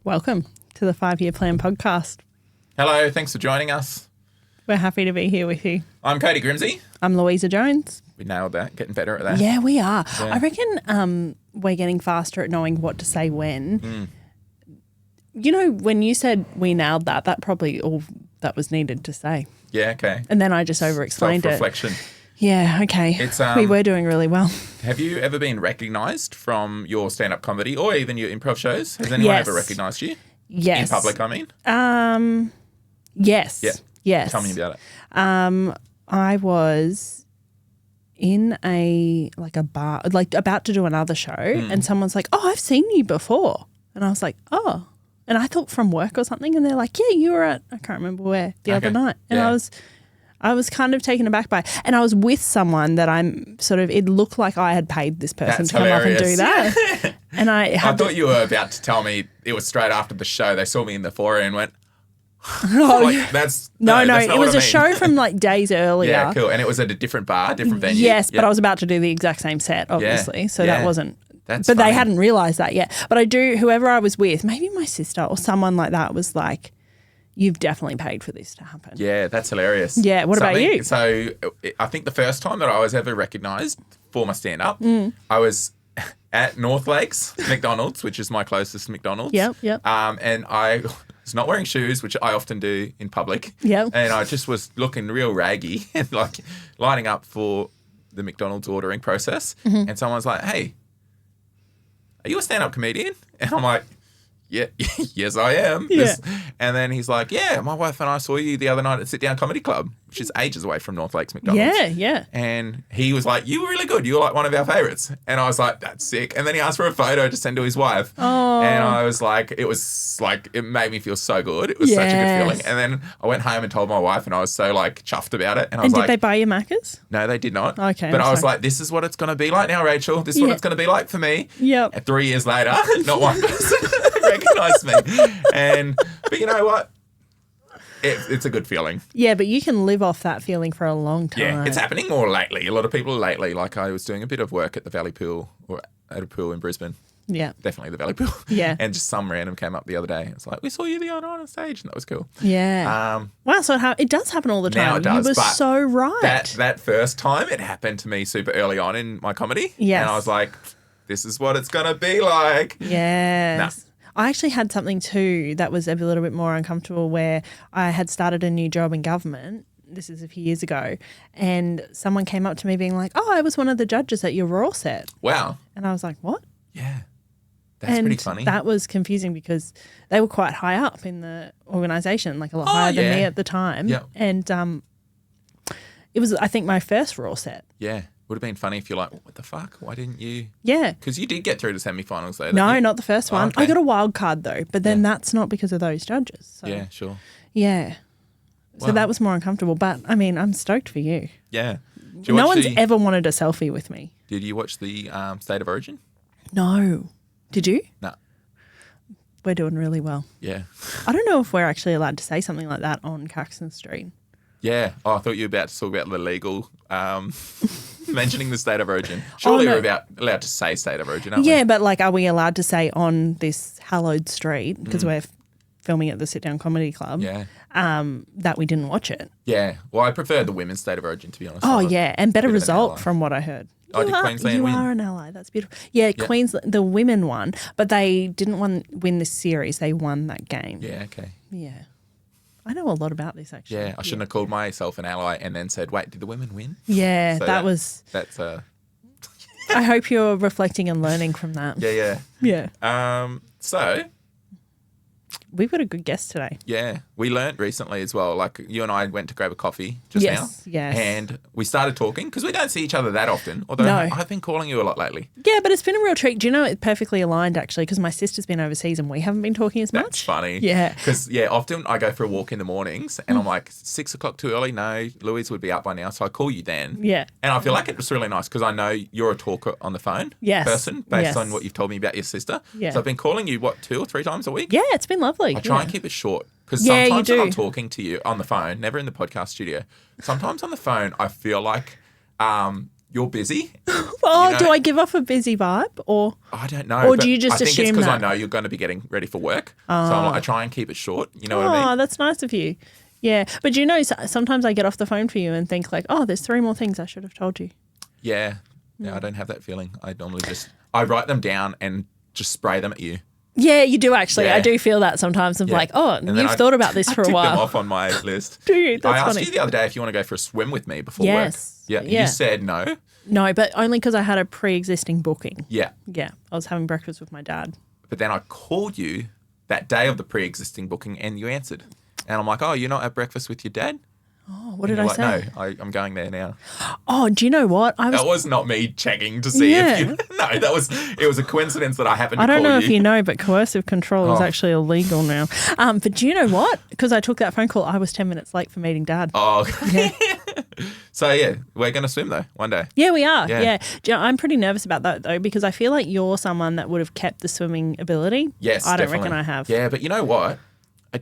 Welcome to the 5-Year Plan podcast. Hello, thanks for joining us. We're happy to be here with you. I'm Cody Grimsey. I'm Louisa Jones. We nailed that, getting better at that. Yeah, we are. Yeah. I reckon we're getting faster at knowing what to say when. You know, when you said we nailed that, that probably all that was needed to say. Yeah, okay. And then I just over-explained it. Self-reflection. Yeah, okay. We were doing really well. Have you ever been recognised from your stand-up comedy or even your improv shows? Has anyone ever recognised you? Yes. In public, I mean? Yes. Yeah. Yes. Tell me about it. I was in a bar, about to do another show, and someone's like, "Oh, I've seen you before," and I was like, "Oh," and I thought from work or something, and they're like, "Yeah, you were at I can't remember where the other night," and I was kind of taken aback by it. And I was with someone that I'm sort of, it looked like I had paid this person to come up and do that. And I thought you were about to tell me it was straight after the show. They saw me in the foyer and went, No, that's it was a show from days earlier. Yeah, cool. And it was at a different bar, different venue. Yes, but I was about to do the exact same set, obviously. Yeah. So that wasn't. That's but funny. They hadn't realised that yet. But I do, whoever I was with, maybe my sister or someone like that was like, "You've definitely paid for this to happen." Yeah, that's hilarious. Yeah, what about you? So I think the first time that I was ever recognised for my stand-up, I was at North Lakes McDonald's, which is my closest McDonald's. Yep. And I was not wearing shoes, which I often do in public. Yep. And I just was looking real raggy and lining up for the McDonald's ordering process. And someone's like, "Hey, are you a stand-up comedian?" And I'm like, "Yeah, yes, I am." Yeah. And then he's like, "Yeah, my wife and I saw you the other night at Sit Down Comedy Club," which is ages away from North Lakes McDonald's. Yeah. And he was like, "You were really good. You were like one of our favourites." And I was like, "That's sick." And then he asked for a photo to send to his wife. Oh. And I was like, it made me feel so good. It was such a good feeling. And then I went home and told my wife, and I was so chuffed about it. And I was did they buy you Macca's? No, they did not. Okay. But I was like, this is what it's going to be like now, Rachel. This is what it's going to be like for me. Yep. And 3 years later, not one person recognised me. But you know what? It's a good feeling. Yeah, but you can live off that feeling for a long time. Yeah, it's happening more lately. A lot of people lately, I was doing a bit of work at the Valley Pool or at a pool in Brisbane. Yeah. Definitely the Valley Pool. Yeah. And just some random came up the other day. It's like, "We saw you the other night on stage," and that was cool. Yeah. Wow, so it does happen all the time. Now it does. You were so right. That first time, it happened to me super early on in my comedy. Yes. And I was like, this is what it's going to be like. Yes. I actually had something too that was a little bit more uncomfortable where I had started a new job in government. This is a few years ago. And someone came up to me being like, "Oh, I was one of the judges at your Raw set." Wow. And I was like, "What?" Yeah. That's pretty funny. That was confusing because they were quite high up in the organisation, a lot higher than me at the time. Yep. And it was, I think, my first Raw set. Yeah. Would have been funny if you're like, "What the fuck? Why didn't you?" Yeah. Because you did get through to semi-finals though. No, not the first one. okay. I got a wild card though, but then that's not because of those judges. So. Yeah, sure. Yeah. So that was more uncomfortable. But, I mean, I'm stoked for you. Yeah. No one's ever wanted a selfie with me. Did you watch the State of Origin? No. Did you? No. We're doing really well. Yeah. I don't know if we're actually allowed to say something like that on Caxton Street. Yeah. Oh, I thought you were about to talk about the legal mentioning the State of Origin. Surely we're allowed to say State of Origin, aren't we? Yeah, but are we allowed to say on this hallowed street, because we're filming at the Sit Down Comedy Club, that we didn't watch it? Yeah. Well, I prefer the women's State of Origin, to be honest. Oh, yeah, and better result from what I heard. Did Queensland win? You are an ally. That's beautiful. Yeah, Queensland, the women won, but they didn't win this series. They won that game. Yeah, okay. Yeah. I know a lot about this, actually. Yeah, I shouldn't have called myself an ally and then said, "Wait, did the women win?" Yeah, So That's I hope you're reflecting and learning from that. Yeah. Yeah. So We've got a good guest today. Yeah. We learnt recently as well, you and I went to grab a coffee just now. Yes. And we started talking because we don't see each other that often, although I've been calling you a lot lately. Yeah, but it's been a real treat. Do you know, it's perfectly aligned actually because my sister's been overseas and we haven't been talking as much. That's funny. Yeah. Because, often I go for a walk in the mornings and I'm like, 6 o'clock too early? No, Louise would be up by now. So I call you then. Yeah. And I feel like it was really nice because I know you're a talker on the phone person based on what you've told me about your sister. Yeah. So I've been calling you, 2 or 3 times a week? Yeah, it's been lovely. I try and keep it short because Yeah, sometimes you when do. I'm talking to you on the phone, never in the podcast studio, sometimes on the phone I feel like you're busy. Oh, do I give off a busy vibe or? I don't know. Or do you just I think assume it's because I that? know you're going to be getting ready for work. So I try and keep it short. You know what I mean? Oh, that's nice of you. Yeah. But you know, sometimes I get off the phone for you and think like, oh, there's 3 more things I should have told you. Yeah. I don't have that feeling. I normally I write them down and just spray them at you. Yeah, you do actually. Yeah. I do feel that sometimes of like, oh, you've thought about this for a I tick while. them off on my list. Do you? That's I asked funny. you the other day if you want to go for a swim with me before Yes. work. Yeah. You said no. No, but only because I had a pre-existing booking. Yeah. Yeah. I was having breakfast with my dad. But then I called you that day of the pre-existing booking and you answered. And I'm like, oh, you're not at breakfast with your dad? Oh, what did I say? No, I'm going there now. Oh, do you know what? That was not me checking to see if you... No, it was a coincidence that I happened to call you. I don't know if you know, but coercive control is actually illegal now. But do you know what? Because I took that phone call, I was 10 minutes late for meeting Dad. Oh, yeah. So, yeah, we're going to swim, though, one day. Yeah, we are. Yeah. Do you know, I'm pretty nervous about that, though, because I feel like you're someone that would have kept the swimming ability. Yes, I don't definitely. reckon I have. Yeah, but you know what?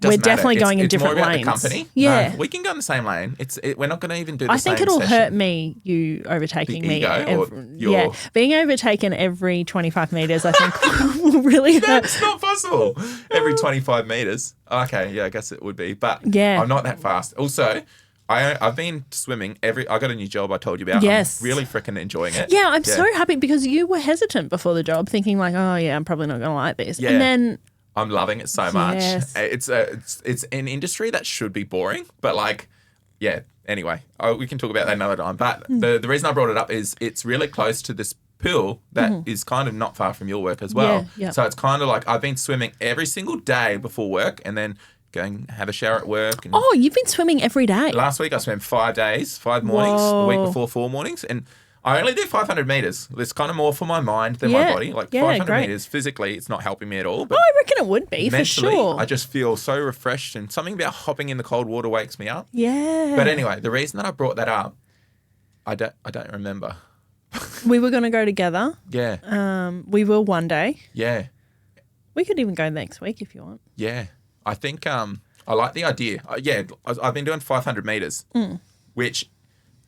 We're definitely going in different lanes. lanes. More about the company. Yeah. No, we can go in the same lane. We're not going to even do the same I think it'll session. hurt me, you overtaking The me. ego or your... Yeah. Being overtaken every 25 metres, I think, will really hurt. That's not possible. Every 25 metres. Okay, yeah, I guess it would be. But I'm not that fast. Also, I've been swimming I got a new job I told you about. Yes. I'm really freaking enjoying it. Yeah, I'm so happy because you were hesitant before the job, thinking like, oh, yeah, I'm probably not going to like this. Yeah. And then... I'm loving it so much. Yes. It's an industry that should be boring, but like, yeah. Anyway, we can talk about that another time. But the reason I brought it up is it's really close to this pool that is kind of not far from your work as well. Yeah. So it's kind of like I've been swimming every single day before work, and then going have a shower at work. And oh, you've been swimming every day. last week I swam 5 days, 5 mornings. Whoa. The week before 4 mornings, and I only do 500 metres. It's kind of more for my mind than my body. Like 500 metres physically, it's not helping me at all. But I reckon it would be, mentally, for sure. I just feel so refreshed, and something about hopping in the cold water wakes me up. Yeah. But anyway, the reason that I brought that up, I don't remember. We were going to go together. Yeah. We will one day. Yeah. We could even go next week if you want. Yeah. I think I like the idea. I've been doing 500 metres, which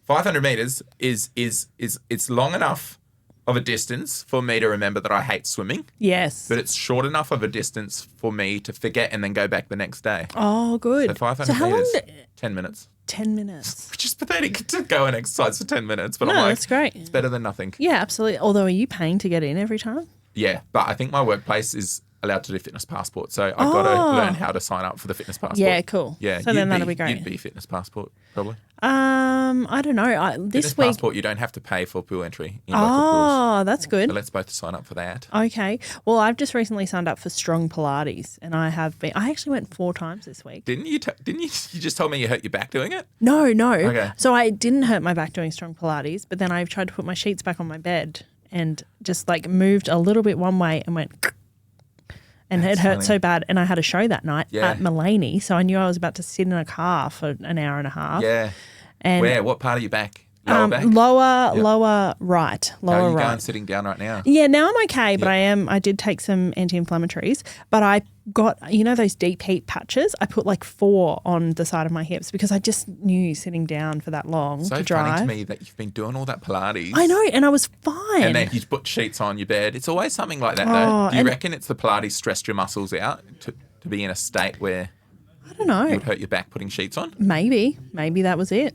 500 metres is it's long enough of a distance for me to remember that I hate swimming. Yes. But it's short enough of a distance for me to forget and then go back the next day. Oh, good. So 500 metres, 10 minutes. 10 minutes. Which is pathetic to go and exercise for 10 minutes. But No, I'm like, that's great. It's better than nothing. Yeah, absolutely. Although, are you paying to get in every time? Yeah, but I think my workplace is allowed to do fitness passport. So I've got to learn how to sign up for the fitness passport. Yeah, cool. Yeah, So then that'll be great. You'd be fitness passport, probably. I don't know. This Fitness week. passport, you don't have to pay for pool entry in local pools. Oh, that's good. So let's both sign up for that. Okay. Well, I've just recently signed up for Strong Pilates, and I actually went 4 times this week. Didn't you? You just told me you hurt your back doing it? No. Okay. So I didn't hurt my back doing Strong Pilates, but then I tried to put my sheets back on my bed and just like moved a little bit one way and went, and That's it hurt funny. so bad. And I had a show that night Yeah. at Mulaney, so I knew I was about to sit in a car for an hour and a half. Yeah. And Where? What part of your back? Lower back? lower right, How are lower you right. going sitting down right now? Yeah, now I'm okay, but I did take some anti-inflammatories, but I got, those deep heat patches. I put like 4 on the side of my hips because I just knew sitting down for that long So to drive. funny to me that you've been doing all that Pilates. I know, and I was fine. And then you put sheets on your bed. It's always something like that, Oh, though. Do you and- reckon it's the Pilates stressed your muscles out to be in a state where I don't know. it would hurt your back putting sheets on? Maybe that was it.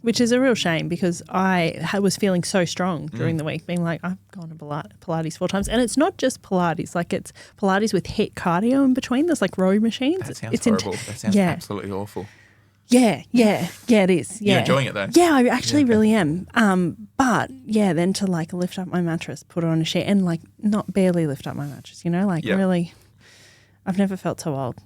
Which is a real shame because I was feeling so strong during the week, being like, I've gone to Pilates 4 times. And it's not just Pilates, like it's Pilates with HIIT cardio in between. There's like row machines. That sounds horrible. That sounds absolutely awful. Yeah, it is. Yeah. You're enjoying it though? Yeah, I actually really am. But yeah, then to like lift up my mattress, put it on a sheet and like not barely lift up my mattress, really, I've never felt so old.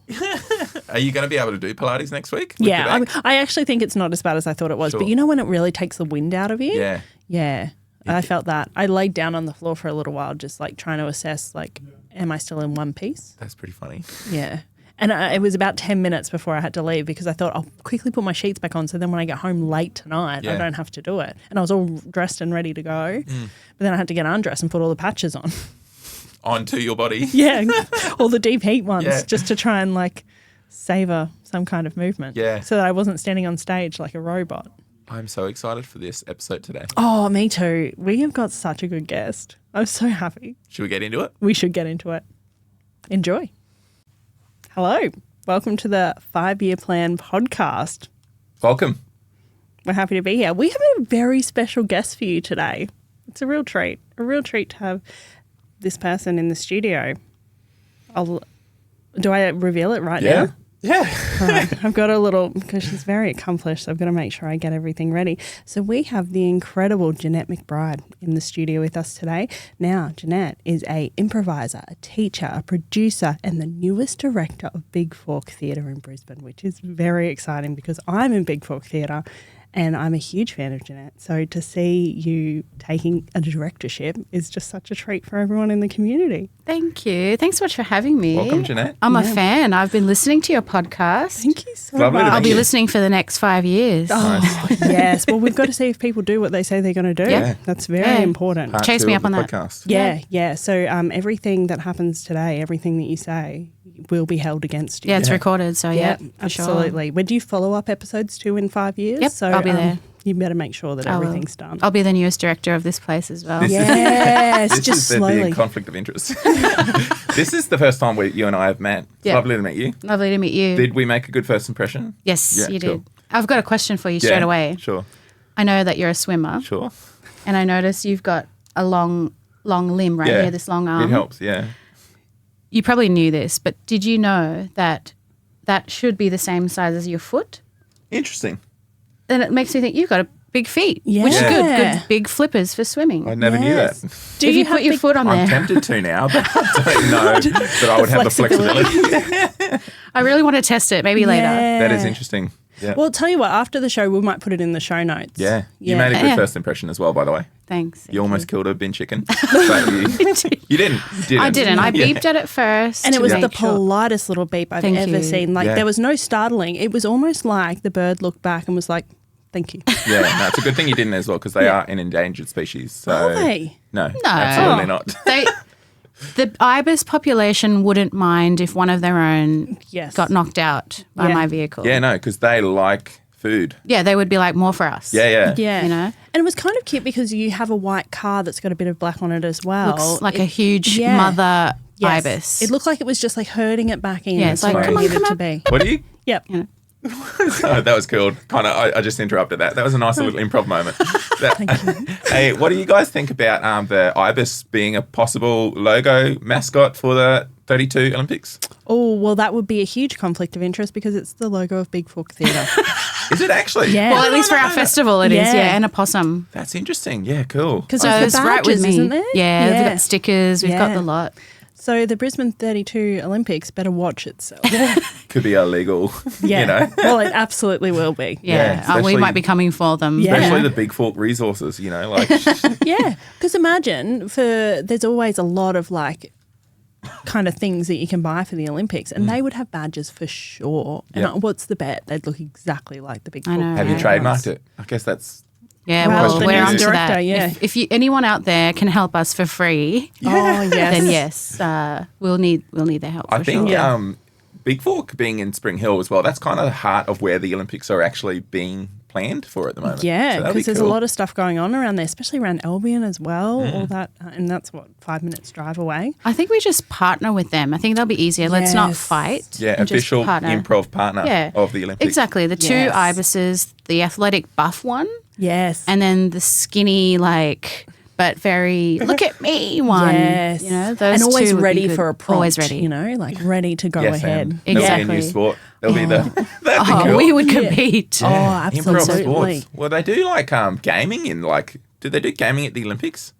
Are you going to be able to do Pilates next week? Yeah, I actually think it's not as bad as I thought it was. Sure. But you know when it really takes the wind out of you? Yeah. Yeah, I felt that. I laid down on the floor for a little while just like trying to assess like, am I still in one piece? That's pretty funny. Yeah. And it was about 10 minutes before I had to leave because I thought I'll quickly put my sheets back on so then when I get home late tonight, I don't have to do it. And I was all dressed and ready to go. But then I had to get undressed and put all the patches on. Onto your body. Yeah, all the deep heat ones Yeah. just to try and like savour some kind of movement. Yeah. So that I wasn't standing on stage like a robot. I'm so excited for this episode today. Oh, me too. We have got such a good guest. I'm so happy. Should we get into it? We should get into it. Enjoy. Hello. Welcome to the 5-Year Plan podcast. Welcome. We're happy to be here. We have a very special guest for you today. It's a real treat to have this person in the studio. Do I reveal it right now? Yeah. Right. I've got a little, because she's very accomplished, so I've got to make sure I get everything ready. So we have the incredible Janette McBride in the studio with us today. Now, Janette is a improviser, a teacher, a producer, and the newest director of Big Fork Theatre in Brisbane, which is very exciting because I'm in Big Fork Theatre and I'm a huge fan of Janette. So to see you taking a directorship is just such a treat for everyone in the community. Thank you. Thanks so much for having me. Welcome, Janette. I'm a fan. I've been listening to your podcast. Thank you so Lovely to much. I'll meet be you. listening for the next 5 years. Oh, yes. Well, we've got to see if people do what they say they're going to do. Yeah. That's very Yeah. important. Part Chase 2 me of up the on that. podcast. Yeah. So everything that happens today, everything that you say will be held against you. Yeah, it's Yeah. recorded, so yeah, for absolutely. sure. When do you follow up episodes 2 in 5 years? Yep, So I'll be there. You better make sure that I will. everything's done. I'll be the newest director of this place as well. This is- Yes, This just is the slowly. conflict of interest. This is the first time you and I have met. It's Yeah. lovely to meet you. Lovely to meet you. Did we make a good first impression? yes, Yeah, you cool. did. I've got a question for you straight away. Sure. I know that you're a swimmer, Sure. and I notice you've got a long limb right Yeah. here, this long arm. It helps, yeah. You probably knew this, but did you know that that should be the same size as your foot? Interesting. Then it makes me think you've got a big feet, which Yeah. are good big flippers for swimming. I never knew Yes. that. Do if you have put your big- foot on I'm there, tempted to now, but I don't know that I would have the flexibility. I really want to test it. Maybe later. Yeah. That is interesting. Yeah. Well, tell you what, after the show, we might put it in the show notes. Yeah. You Yeah. made a good Yeah. first impression as well, by the way. Thanks. You almost killed a bin chicken. But you didn't. I didn't. I Yeah. beeped at it first. And it to was make the sure. politest little beep I've Thank ever you. seen. Like, Yeah. there was no startling. It was almost like the bird looked back and was like, thank you. Yeah, no, it's a good thing you didn't as well because they are an endangered species. So Are they? No, absolutely not. The ibis population wouldn't mind if one of their own Yes. got knocked out by Yeah. my vehicle. Yeah, no, because they like food. Yeah, they would be like, more for us. Yeah. Yeah. You know? And it was kind of cute because you have a white car that's got a bit of black on it as well. Looks like It- a huge yeah. mother yes. ibis. It looked like it was just like herding it back in. Yeah, it's to like, where come it on, needed come to on. be. What do you? Yep. You know? Oh, that was cool. Kind of. I just interrupted that. That was a nice little improv moment. Hey, what do you guys think about the ibis being a possible logo mascot for the 32 Olympics? Oh, well, that would be a huge conflict of interest because it's the logo of Big Fork Theatre. Is it actually? Yeah. Well, at least for our festival it is. Yeah. Yeah, and a possum. That's interesting. Yeah, cool. Because So there's it's the right with badges, me. isn't there? Yeah, we've got stickers. We've got Yeah. the lot. So the Brisbane 32 Olympics better watch itself. Could be illegal. Yeah. You know, Well, it absolutely will be. Yeah, we especially- might be coming for them. Yeah. especially the Big Fork resources. You know, like Yeah. Because imagine there's always a lot of like kind of things that you can buy for the Olympics and they would have badges for sure. And Yeah. what's the bet? They'd look exactly like the Big I Fork. know. have you Yeah. trademarked it? I guess that's. Yeah, Well, well, the we're news on to director, that. yeah. If anyone out there can help us for free, Oh, yes. then yes, we'll need their help. I for think sure. Yeah. Big Fork being in Spring Hill as well, that's kind of the heart of where the Olympics are actually being planned for at the moment. Yeah, So that'd be because there's a cool. lot of stuff going on around there, especially around Albion as well. All that, and that's what 5 minutes drive away. I think we just partner with them. I think that'll be easier. Let's not Yes. fight. Yeah, and just official partner. improv partner Yeah. of the Olympics. Exactly. The two Yes. ibises, the athletic buff one, Yes, and then the skinny, like, but very look at me one. yes, You know, those and always two would be ready good. for a prompt. Always ready. You know, like ready to go Yes, ahead. and there'll be a new Exactly. sport. There'll be the. That'd be Oh, cool. we would compete. Oh, Improv absolutely. sports. Well, they do like gaming in like. Do they do gaming at the Olympics?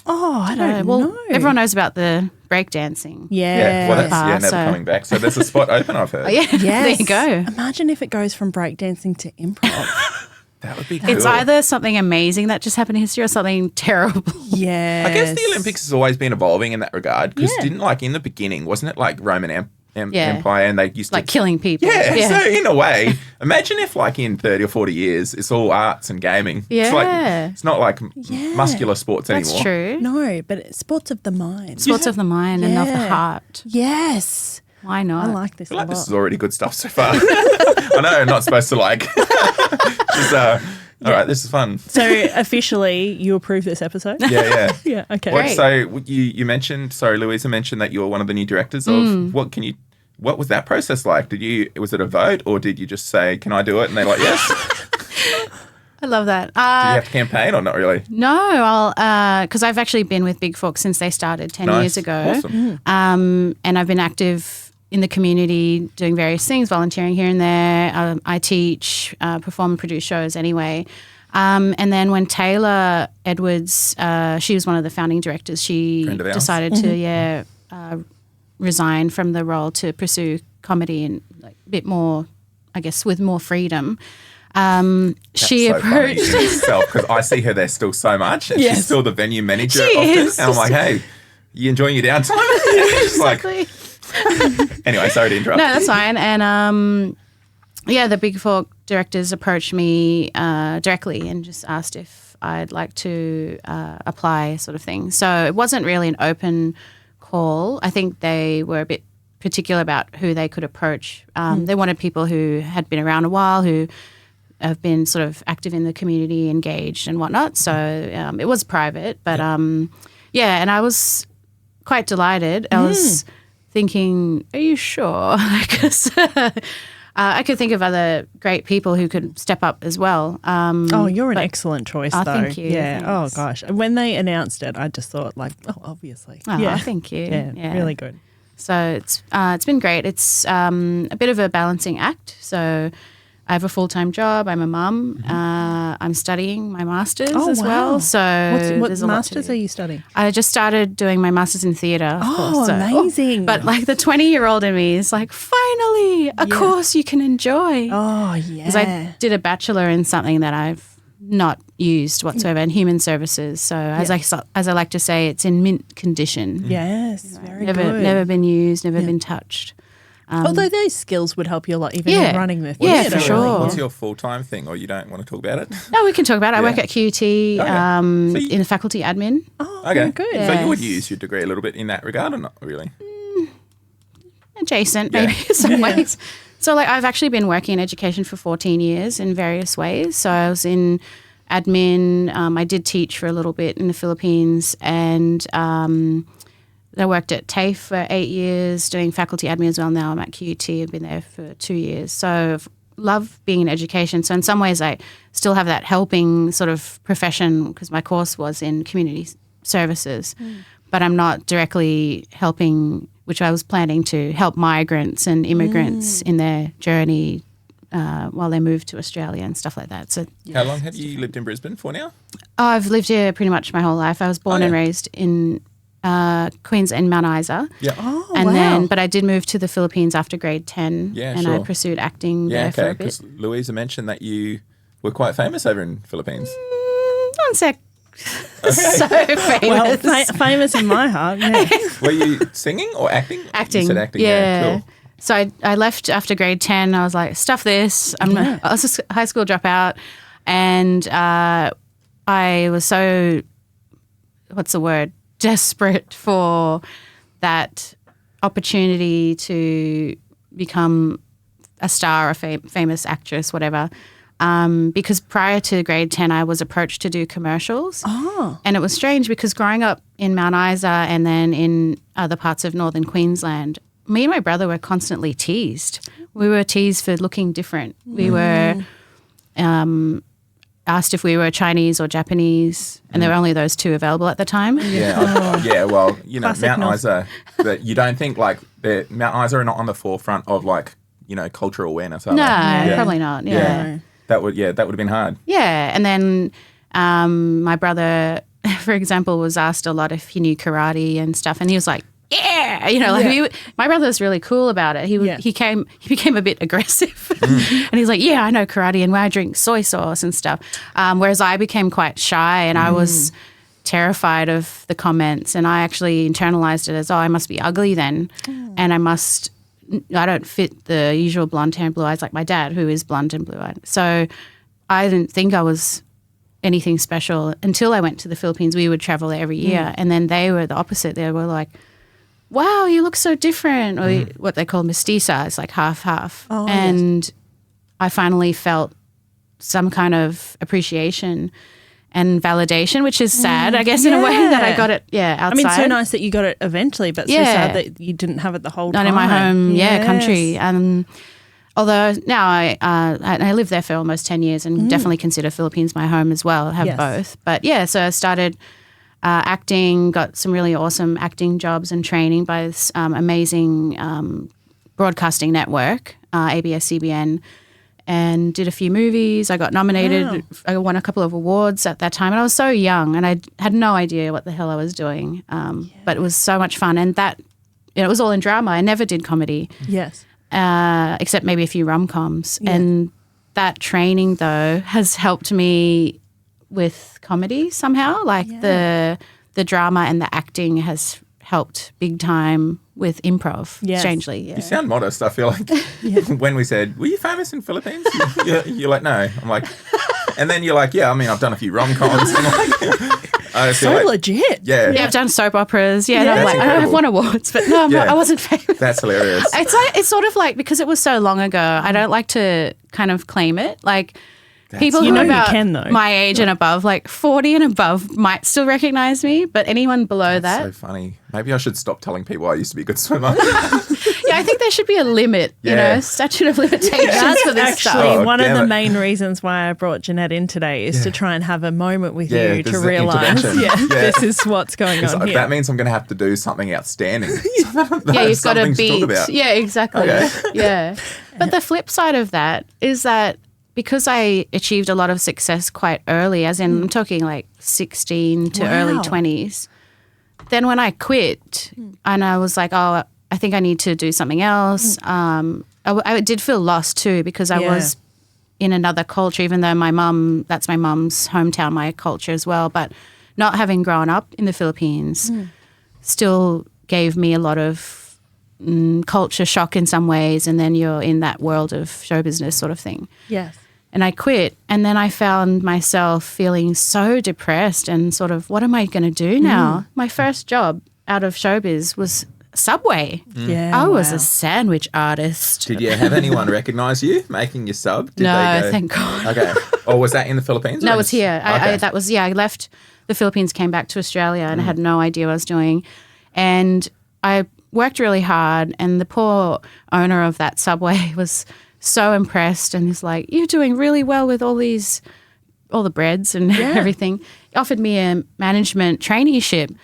Oh, I don't well, know. everyone knows about the breakdancing. Yeah. Well, that's never so- coming back. So there's a spot open. I've heard. Oh, yeah, Yes. there you go. Imagine if it goes from breakdancing to improv. That would be cool. It's either something amazing that just happened in history or something terrible. Yeah. I guess the Olympics has always been evolving in that regard because Yeah. didn't like in the beginning, wasn't it like Roman Yeah. Empire and they used to Like killing people. Yeah, so in a way, imagine if like in 30 or 40 years, it's all arts and gaming. It's like Yeah. it's not like Yeah. muscular sports That's anymore. true. No, but it's sports of the mind. Sports of the mind and of the Yeah. heart. Yes. Why not? I like this I feel a like lot. this is already good stuff so far. I know I'm not supposed to like just All right, this is fun. So officially, you approve this episode? Yeah. Yeah. Okay. Great. So you mentioned, Louisa mentioned that you're one of the new directors of what was that process like? Was it a vote or did you just say, can I do it? And they're like, yes. I love that. Did you have to campaign or not really? No, because I've actually been with Big Fork since they started 10 years ago. Awesome. And I've been active in the community doing various things, volunteering here and there. I teach, perform and produce shows anyway. And then when Taylor Edwards, she was one of the founding directors, she Friend of ours. decided to resign from the role to pursue comedy and like a bit more, I guess, with more freedom. She so approached funny in itself because I see her there still so much and Yes. she's still the venue manager She often. is. And I'm like, hey, you enjoying your downtime? She's like, anyway, sorry to interrupt. No, that's fine. And the Big Fork directors approached me directly and just asked if I'd like to apply, sort of thing. So it wasn't really an open call. I think they were a bit particular about who they could approach. They wanted people who had been around a while, who have been sort of active in the community, engaged and whatnot. So it was private, but and I was quite delighted. I was thinking, are you sure? Because I could think of other great people who could step up as well. You're an excellent choice, though. thank you. Yeah. Thanks. Oh, gosh. When they announced it, I just thought, like, obviously. Oh, thank you. Yeah, really good. So it's been great. It's a bit of a balancing act. So I have a full-time job. I'm a mum. I'm studying my master's as well. So what there's a lot to master's do. are you studying? I just started doing my master's in theatre. Of course, so- amazing. But like the 20-year-old in me is like, finally, a course you can enjoy. Oh, yeah. Because I did a bachelor in something that I've not used whatsoever in human services. So as I like to say, it's in mint condition. Yes, very Never, good. never been used, never been touched. Although those skills would help you a lot, even in running the Yeah, theatre. for sure. What's your full-time thing or you don't want to talk about it? No, we can talk about it. I work at QUT So you- in faculty admin. Oh, Okay. good. So you would Yes. use your degree a little bit in that regard or not really? Adjacent, Yeah. maybe in some ways. So like I've actually been working in education for 14 years in various ways. So I was in admin. I did teach for a little bit in the Philippines, and I worked at TAFE for 8 years doing faculty admin as well. Now I'm at QUT. I've been there for 2 years. So I've loved being in education. So in some ways I still have that helping sort of profession because my course was in community services, but I'm not directly helping, which I was planning to help migrants and immigrants in their journey while they move to Australia and stuff like that. So How long have you lived in Brisbane for now? I've lived here pretty much my whole life. I was born and raised in Queens and Mount Isa. Yeah. Oh, And wow. then, but I did move to the Philippines after grade 10 Yeah, and sure. I pursued acting Yeah, there for okay. a bit. Because Louisa mentioned that you were quite famous over in Philippines. One sec. So famous. Well, famous in my heart. Yeah. Were you singing or acting? Acting. You said acting, Yeah. cool. So I left after grade 10. I was like, stuff this. I was a high school dropout. And I was so, what's the word, desperate for that opportunity to become a star, a famous actress, whatever. Because prior to grade 10, I was approached to do commercials. Oh. And it was strange because growing up in Mount Isa and then in other parts of northern Queensland, me and my brother were constantly teased. We were teased for looking different. We were asked if we were Chinese or Japanese, and there were only those two available at the time. Yeah, well, you know, Classic Mount North. Isa, that you don't think like Mount Isa are not on the forefront of like, you know, cultural awareness, are No, they? probably not. Yeah. That would have been hard. Yeah, and then my brother, for example, was asked a lot if he knew karate and stuff, and he was like, "Yeah," you know, like my brother was really cool about it. He became a bit aggressive, and he's like, "Yeah, I know karate, and I drink soy sauce and stuff." Whereas I became quite shy, and I was terrified of the comments, and I actually internalized it as, "Oh, I must be ugly then, and I don't fit the usual blonde hair and blue eyes like my dad, who is blonde and blue eyed." So I didn't think I was anything special until I went to the Philippines. We would travel there every year, and then they were the opposite. They were like, "Wow, you look so different," or what they call mestiza. It's like half-half. Oh, and I finally felt some kind of appreciation and validation, which is sad, I guess, in a way that I got it, outside. I mean, so nice that you got it eventually, but so sad that you didn't have it the whole time. Not in my home, country. Although now I lived there for almost 10 years and definitely consider Philippines my home as well. I have both. But so I started acting, got some really awesome acting jobs and training by this amazing broadcasting network, ABS-CBN, and did a few movies. I got nominated. Wow. I won a couple of awards at that time. And I was so young and I had no idea what the hell I was doing. But it was so much fun. And that, it was all in drama. I never did comedy. Yes. Except maybe a few rom-coms. Yeah. And that training, though, has helped me with comedy somehow. Like the drama and the acting has helped big time with improv, strangely. Yeah. You sound modest, I feel like. When we said, were you famous in Philippines? You're like, no. I'm like, and then you're like, yeah, I mean, I've done a few rom-coms. So like, legit. Yeah. I've done soap operas. I've won awards, but no, I wasn't famous. That's hilarious. It's sort of like, because it was so long ago, I don't like to kind of claim it. Like, people who are about my age and above, like 40 and above, might still recognize me, but anyone below That's so funny. Maybe I should stop telling people I used to be a good swimmer. I think there should be a limit, statute of limitations for this stuff. Actually, one of the main reasons why I brought Janette in today is to try and have a moment with you to realise this is what's going on here. That means I'm going to have to do something outstanding. You've got to beat. Yeah, exactly. Okay. Yeah. But the flip side of that is that because I achieved a lot of success quite early, as in I'm talking like 16 to early 20s, then when I quit and I was like, oh, I think I need to do something else, I did feel lost too, because I was in another culture, even though that's my mum's hometown, my culture as well. But not having grown up in the Philippines still gave me a lot of culture shock in some ways, and then you're in that world of show business sort of thing. Yes. And I quit, and then I found myself feeling so depressed and sort of, what am I going to do now? My first job out of showbiz was Subway. Yeah, I was a sandwich artist. Did you have anyone recognise you making your sub? No, thank God. Okay. Or was that in the Philippines? No, it was here. I left the Philippines, came back to Australia, and I had no idea what I was doing. And I worked really hard, and the poor owner of that Subway was so impressed and is like, you're doing really well with all the breads and everything. He offered me a management traineeship.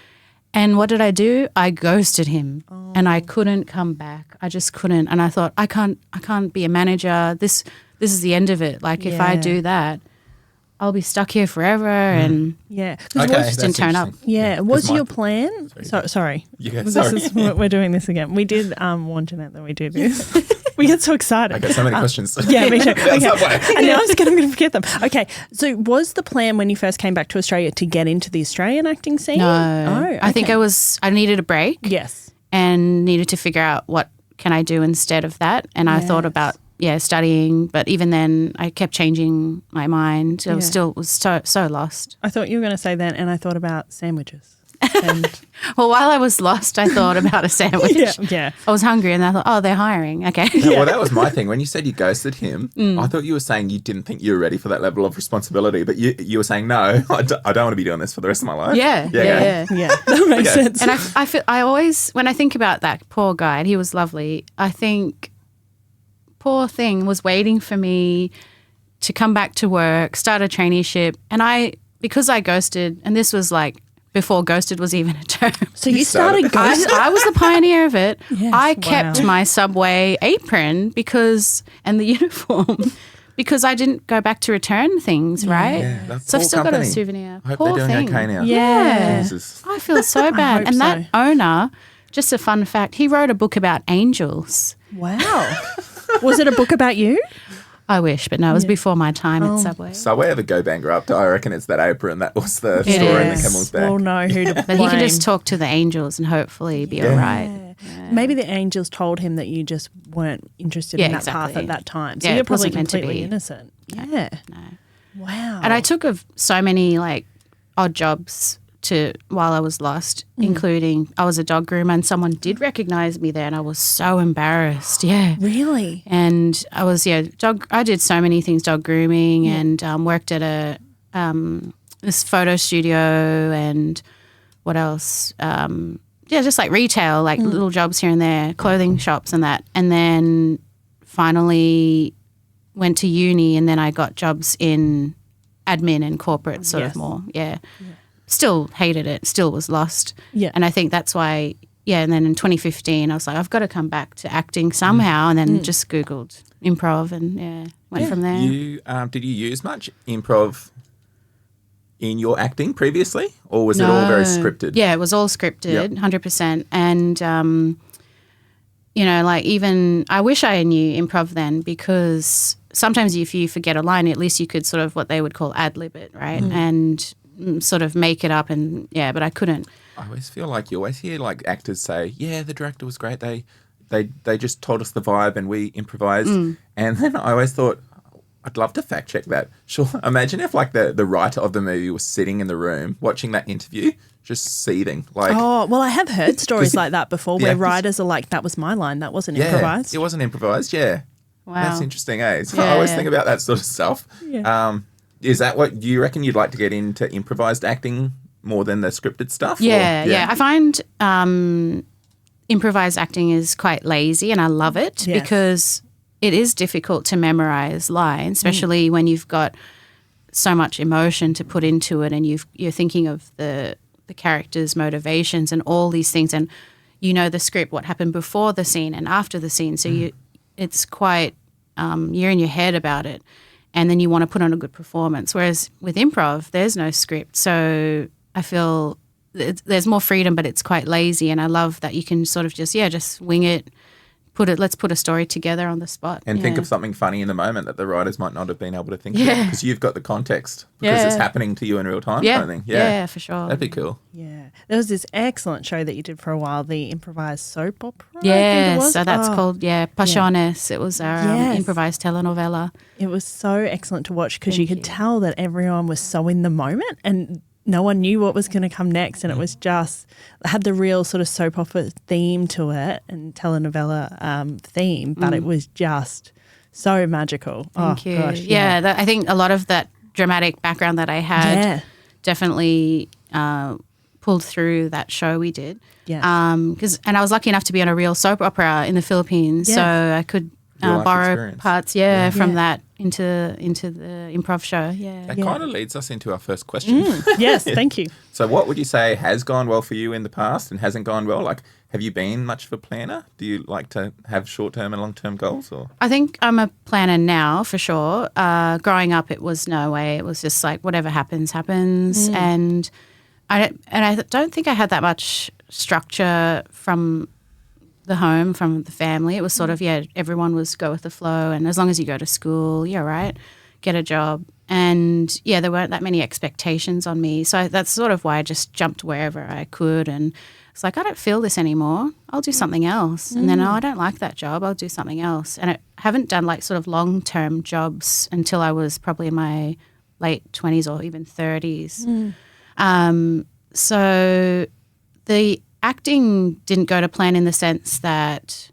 And what did I do? I ghosted him and I couldn't come back. I just couldn't. And I thought, I can't be a manager. This is the end of it. Like if I do that, I'll be stuck here forever. And just didn't turn up. Yeah. Was your plan? Sorry. We're doing this again. We did warn Janette that we do this. We get so excited. I got so many questions. Yeah, me too. Okay. And now I'm going to forget them. Okay. So was the plan when you first came back to Australia to get into the Australian acting scene? No. Oh, okay. I think I needed a break. Yes. And needed to figure out what can I do instead of that. And I thought about studying, but even then I kept changing my mind. I was still so lost. I thought you were going to say that, and I thought about sandwiches. Well, while I was lost, I thought about a sandwich. Yeah. I was hungry and I thought, oh, they're hiring. Okay. Well, that was my thing. When you said you ghosted him, I thought you were saying you didn't think you were ready for that level of responsibility, but you were saying, no, I don't want to be doing this for the rest of my life. Yeah. That makes sense. And I feel, I always, when I think about that poor guy, and he was lovely, I think poor thing was waiting for me to come back to work, start a traineeship. And because I ghosted, and this was like, before ghosted was even a term. So you started ghosting? I was the pioneer of it. Yes, I kept my Subway apron and the uniform because I didn't go back to return things, right? Yeah, so I've still got a souvenir. I hope they're doing okay now. Yeah. Jesus. I feel so bad. And that owner, just a fun fact, he wrote a book about angels. Wow. Was it a book about you? I wish, but no, it was before my time at Subway. Subway ever go bankrupt, I reckon it's that apron. That was the story in the camel's back. We'll know who to blame. But he can just talk to the angels and hopefully be all right. Yeah. Maybe the angels told him that you just weren't interested in that path at that time. So you're probably completely innocent. Yeah. No. Wow. And I took so many like odd jobs to while I was lost, including I was a dog groomer and someone did recognize me there and I was so embarrassed. Yeah. Really? And I was, I did so many things, dog grooming and worked at a this photo studio and what else? Just like retail, like little jobs here and there, clothing shops and that. And then finally went to uni and then I got jobs in admin and corporate sort of more. Yeah. Still hated it, still was lost. Yeah. And I think that's why, and then in 2015 I was like, I've got to come back to acting somehow and then just Googled improv and went from there. Did you use much improv in your acting previously, or was it all very scripted? Yeah, it was all scripted, 100%. And, like even I wish I knew improv then because sometimes if you forget a line, at least you could sort of what they would call ad-lib it, right? And sort of make it up and, but I couldn't. I always feel like you always hear like actors say, the director was great. They just told us the vibe and we improvised. And then I always thought, I'd love to fact check that. Sure. Imagine if like the writer of the movie was sitting in the room watching that interview, just seething. Like, oh, well, I have heard stories like that before where writers are like, that was my line. That wasn't improvised. It wasn't improvised. Yeah. Wow. That's interesting, eh? So I always think about that sort of stuff. Yeah. Is that what you reckon you'd like to get into improvised acting more than the scripted stuff? Yeah. I find improvised acting is quite lazy and I love it because it is difficult to memorize lines, especially when you've got so much emotion to put into it and you're thinking of the character's motivations and all these things and you know the script, what happened before the scene and after the scene. So it's quite you're in your head about it and then you want to put on a good performance. Whereas with improv, there's no script. So I feel there's more freedom, but it's quite lazy and I love that you can sort of just wing it. Let's put a story together on the spot. And think of something funny in the moment that the writers might not have been able to think of because you've got the context because it's happening to you in real time kind of thing. Yeah, for sure. That'd be cool. Yeah. There was this excellent show that you did for a while, the improvised soap opera. Yes, so that's called, Pasiones. It was our improvised telenovela. It was so excellent to watch because you could tell that everyone was so in the moment and no one knew what was going to come next and it was just had the real sort of soap opera theme to it and telenovela theme, but it was just so magical. Thank you. Gosh, I think a lot of that dramatic background that I had definitely pulled through that show we did. Yeah. And I was lucky enough to be on a real soap opera in the Philippines, so I could borrow parts from that into the improv show. That kind of leads us into our first question. Yes, thank you. So what would you say has gone well for you in the past and hasn't gone well? Like, have you been much of a planner? Do you like to have short-term and long-term goals? Or I think I'm a planner now for sure. Growing up, it was no way. It was just like whatever happens. And I don't think I had that much structure from the home, from the family. It was sort of, everyone was go with the flow and as long as you go to school, you're right, get a job. And, there weren't that many expectations on me. So that's sort of why I just jumped wherever I could and it's like, I don't feel this anymore. I'll do something else. And then, I don't like that job. I'll do something else. And I haven't done like sort of long-term jobs until I was probably in my late 20s or even 30s. So the acting didn't go to plan in the sense that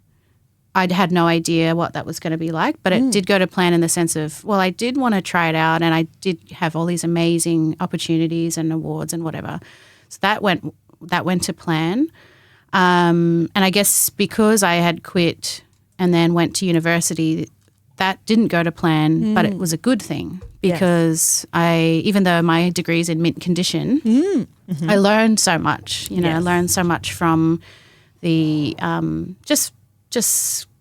I had no idea what that was going to be like, but it did go to plan in the sense of, well, I did want to try it out and I did have all these amazing opportunities and awards and whatever. So that went to plan. And I guess because I had quit and then went to university, that didn't go to plan, but it was a good thing because even though my degree is in mint condition, I learned so much, I learned so much from the just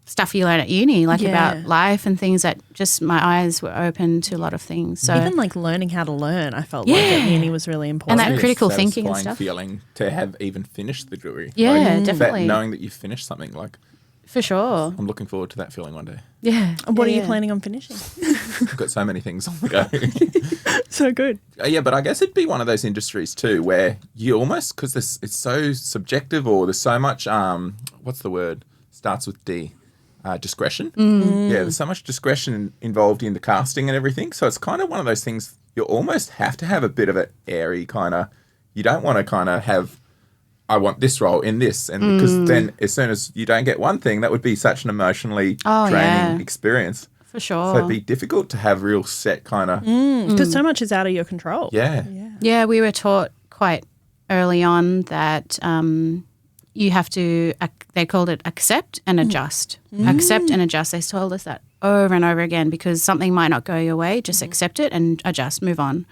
stuff you learn at uni, like about life and things that just my eyes were open to a lot of things. So even like learning how to learn, I felt like at uni was really important. And that critical thinking and stuff. Feeling to have even finished the degree. Yeah, definitely. Knowing that you finished something like. For sure. I'm looking forward to that feeling one day. Yeah. And what are you planning on finishing? I've got so many things on the go. So good. But I guess it'd be one of those industries too where you almost, because it's so subjective or there's so much, what's the word? Starts with D. Discretion. Yeah, there's so much discretion involved in the casting and everything. So it's kind of one of those things you almost have to have a bit of an airy kind of, you don't want to kind of have, I want this role in this. And because then as soon as you don't get one thing, that would be such an emotionally draining experience. For sure. So it'd be difficult to have real set kind of. Because so much is out of your control. Yeah, we were taught quite early on that you have to, they called it accept and adjust. Accept and adjust. They told us that over and over again because something might not go your way. Just accept it and adjust, move on.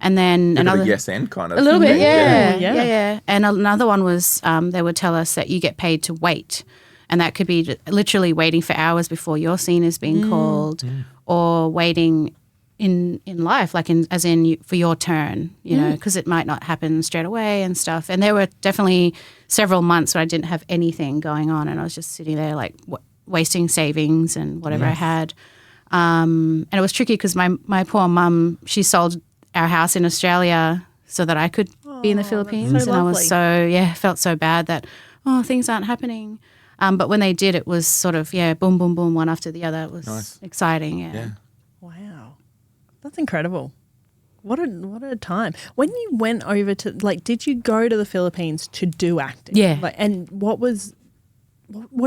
And then another yes and kind of. A little bit, Yeah. yeah. And another one was they would tell us that you get paid to wait. And that could be literally waiting for hours before your scene is being called or waiting in life, like as in for your turn, you know, because it might not happen straight away and stuff. And there were definitely several months where I didn't have anything going on and I was just sitting there like wasting savings and whatever I had. And it was tricky because my poor mum, she sold our house in Australia so that I could be in the Philippines. so And I was lovely. felt so bad that, things aren't happening. But when they did, it was sort of, boom, boom, boom, one after the other. It was exciting, Yeah. Wow. That's incredible. What a time. When you went over to, like, did you go to the Philippines to do acting? Yeah. Like, and what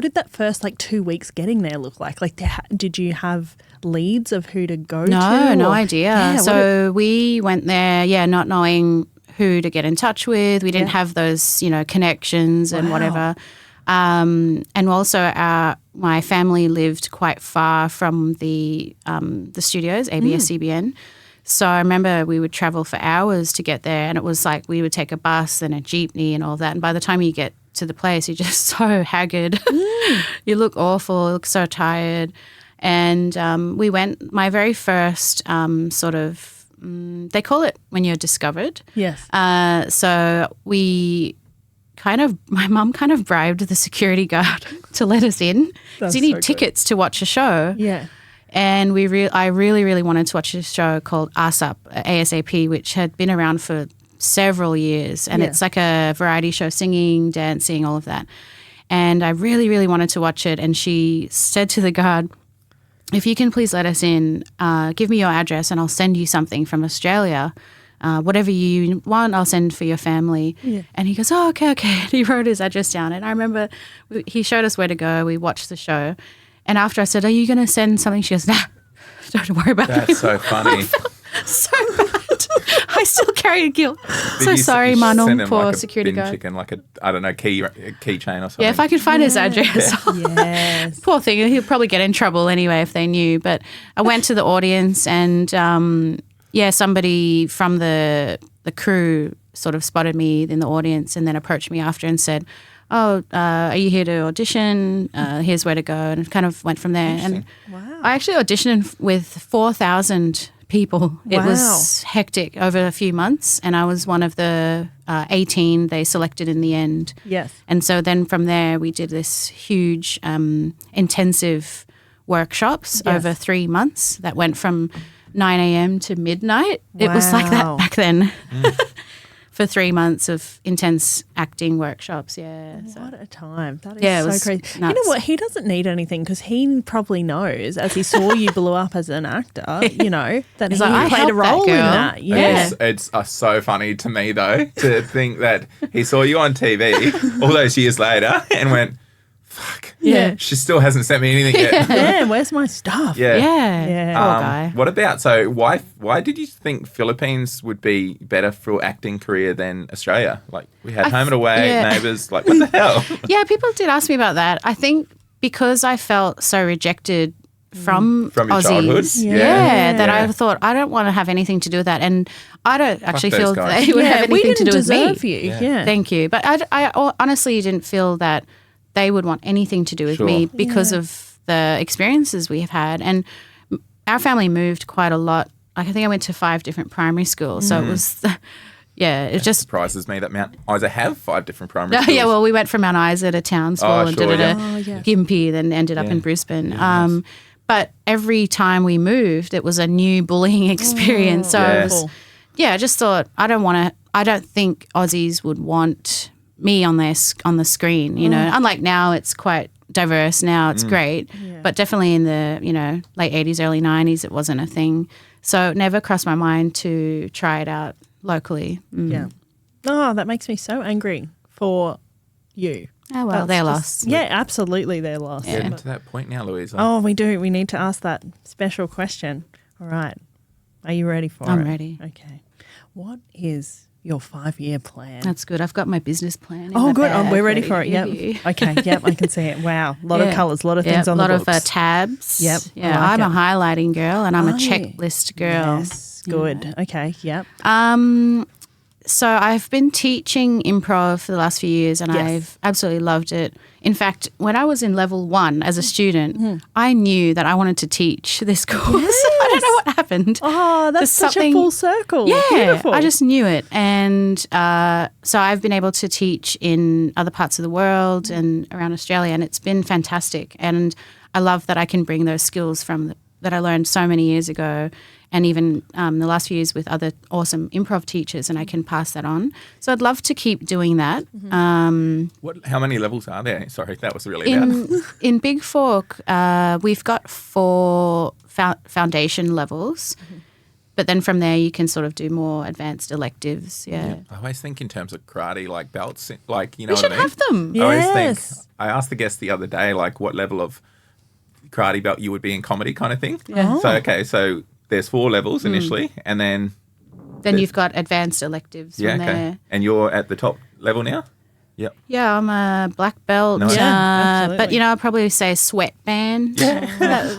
did that first, 2 weeks getting there look like? Like, did you have leads of who to go to? No or- idea. Yeah, So we went there, not knowing who to get in touch with. We didn't have those, connections and Wow. whatever. And also my family lived quite far from the studios, ABS CBN. So I remember we would travel for hours to get there and it was like we would take a bus and a jeepney and all of that. And by the time you get to the place, you're just so haggard. You look awful, you look so tired. And we went, my very first they call it when you're discovered. Yes. So my mum kind of bribed the security guard to let us in. That's So you need so good. tickets to watch a show. Yeah. And I really, really wanted to watch a show called ASAP, which had been around for several years. And it's like a variety show, singing, dancing, all of that. And I really, really wanted to watch it. And she said to the guard, if you can please let us in, give me your address and I'll send you something from Australia. Whatever you want, I'll send for your family. Yeah. And he goes, oh, okay. And he wrote his address down. And I remember he showed us where to go. We watched the show. And after I said, are you going to send something? She goes, nah, don't worry about it. That's so funny. I felt so bad. I still carry guilt. Did So you sorry, send Manon, him poor like a security bin guard. chicken, like a keychain or something? Yeah, if I could find his address. Yes. Poor thing, he'll probably get in trouble anyway if they knew. But I went to the audience and, somebody from the crew sort of spotted me in the audience and then approached me after and said, are you here to audition? Here's where to go. And it kind of went from there. And Wow. I actually auditioned with 4,000 people. It was hectic over a few months. And I was one of the 18 they selected in the end. Yes. And so then from there we did this huge intensive workshops over 3 months that went from 9 a.m. to midnight. It was like Wow. that back then. For 3 months of intense acting workshops, yeah. So. What a time. That is Yeah, it so was crazy. You know nuts. what? He doesn't need anything because he probably knows, as he saw you blow up as an actor, that He's he like, I played a helped that role in girl. that. Yeah. It's so funny to me, though, to think that he saw you on TV all those years later and went, fuck, Yeah. she still hasn't sent me anything yet. Yeah, where's my stuff? Yeah. Yeah, poor guy. What about, so why did you think Philippines would be better for your acting career than Australia? Like, we had Home and Away, Neighbours, like, what the hell? Yeah, people did ask me about that. I think because I felt so rejected from From your Aussies, childhood? that Yeah. I thought I don't want to have anything to do with that, and I don't actually those feel guys. they would have we anything to didn't do with me. deserve you. Yeah. Thank you, but I honestly didn't feel that they would want anything to do with me because of the experiences we have had, and our family moved quite a lot. Like I think I went to 5 different primary schools, so it was. It just Surprises me that Mount Isa have 5 different primary schools. yeah. Well, we went from Mount Isa to Townsville and sure, did yeah. Gympie, then ended up in Brisbane. But every time we moved, it was a new bullying experience. So Yes. I just thought I don't think Aussies would want me on the screen. You know, unlike now, it's quite diverse. Now it's great, but definitely in the late 80s, early 90s, it wasn't a thing. So it never crossed my mind to try it out locally. Yeah. Oh, that makes me so angry for you. Oh, well, That's they're just- lost. Yeah, absolutely they're lost. Getting to that point now, Louisa. Oh, we do. We need to ask that special question. All right. Are you ready for it? I'm ready. Okay. What is your 5-year plan? That's good. I've got my business plan. In Oh, my good. bag We're ready for it. to Yep. give you. Okay. Yep. I can see it. Wow. A lot of colours, a lot of things on the books. A lot of tabs. Yep, I Yeah, like I'm a it. highlighting girl and I'm a Are you? checklist girl. Yes. Good. Okay. Yep. So I've been teaching improv for the last few years and Yes. I've absolutely loved it. In fact, when I was in level 1 as a student, I knew that I wanted to teach this course. I don't know what happened. Oh, that's There's such a something- full circle. Yeah, Beautiful. I just knew it. And so I've been able to teach in other parts of the world and around Australia, and it's been fantastic. And I love that I can bring those skills that I learned so many years ago and even the last few years with other awesome improv teachers, and I can pass that on. So I'd love to keep doing that. How many levels are there? Sorry, that was really loud. In Big Fork, we've got 4 foundation levels. But then from there, you can sort of do more advanced electives. Yeah. I always think in terms of karate, like belts, like, you know We what should I mean? have them. I always Yes. think, I asked the guest the other day, like, what level of karate belt you would be in comedy kind of thing. Yeah. So, okay, so there's 4 levels initially, and then... Then you've got advanced electives Yeah, from okay. there. And you're at the top level now? Yep. Yeah, I'm a black belt. Nice. Yeah, absolutely. But, I'll probably say sweatband. Yeah.